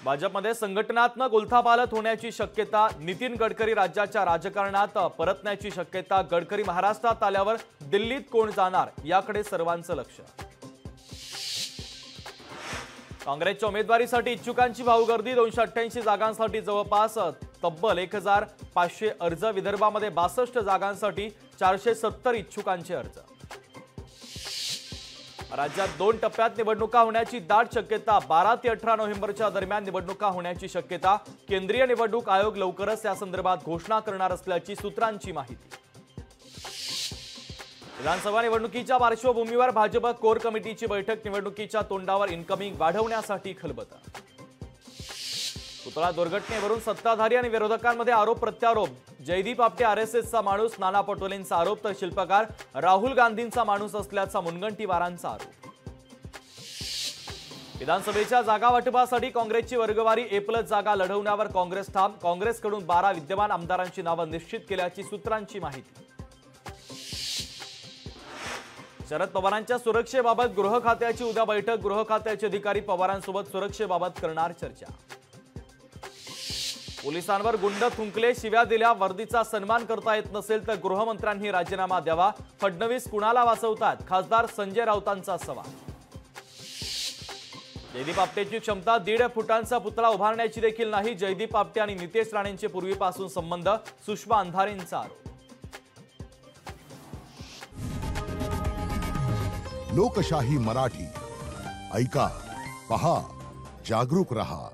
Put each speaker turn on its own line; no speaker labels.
भाजपमध्ये संघटनात्मक उलथापालथ होण्याची शक्यता, नितीन गडकरी राज्याच्या राजकारणात परतण्याची शक्यता, गडकरी महाराष्ट्रात आल्यावर दिल्लीत कोण जाणार याकडे सर्वांचं लक्ष। काँग्रेसच्या उमेदवारीसाठी इच्छुकांची भाऊगर्दी, 288 जागांसाठी जवळपास तब्बल 1500 अर्ज, विदर्भामध्ये 62 जागांसाठी 470 इच्छुकांचे अर्ज। राज्यात 2 टप्प्यात निवडणुका होण्याची दाट शक्यता, 12 ते 18 नोव्हेंबरच्या दरम्यान निवडणुका होण्याची शक्यता, केंद्रीय निवडणूक आयोग लवकरच या संदर्भात घोषणा करणार असल्याची सूत्रांची माहिती। विधानसभा निवडणुकीच्या पार्श्वभूमीवर भाजप कोर कमिटीची बैठक, निवडणुकीच्या तोंडावर इन्कमिंग वाढवण्यासाठी खलबतं। पुतळा दुर्घटनेवरून सत्ताधारी आणि विरोधकांमध्ये आरोप प्रत्यारोप, जयदीप आपटे आरएसएसचा माणूस, नाना पटोलेंचा आरोप, तर शिल्पकार राहुल गांधींचा माणूस असल्याचा मुनगंटीवारांचा आरोप। विधानसभेच्या जागा वाटपासाठी काँग्रेसची वर्गवारी, A+ जागा लढवण्यावर काँग्रेस ठाम, काँग्रेसकडून 12 विद्यमान आमदारांची नावं निश्चित केल्याची सूत्रांची माहिती। शरद पवारांच्या सुरक्षेबाबत गृह खात्याची उद्या बैठक, गृह खात्याचे अधिकारी पवारांसोबत सुरक्षेबाबत करणार चर्चा। पोलिसांवर गुंड थुंकले, शिव्या दिल्या, वर्दीचा सन्मान करता येत नसेल तर गृहमंत्र्यांनी राजीनामा द्यावा, फडणवीस कुणाला वाचवतात, खासदार संजय राऊतांचा सवाल। जयदीप आपटेची क्षमता 1.5 फुटांचा पुतळा उभारण्याची देखील नाही, जयदीप आपटे आणि नितेश राणेंचे पूर्वीपासून संबंध, सुषमा अंधारेंचा आरोप।
लोकशाही मराठी ऐका, पहा, जागरूक रहा।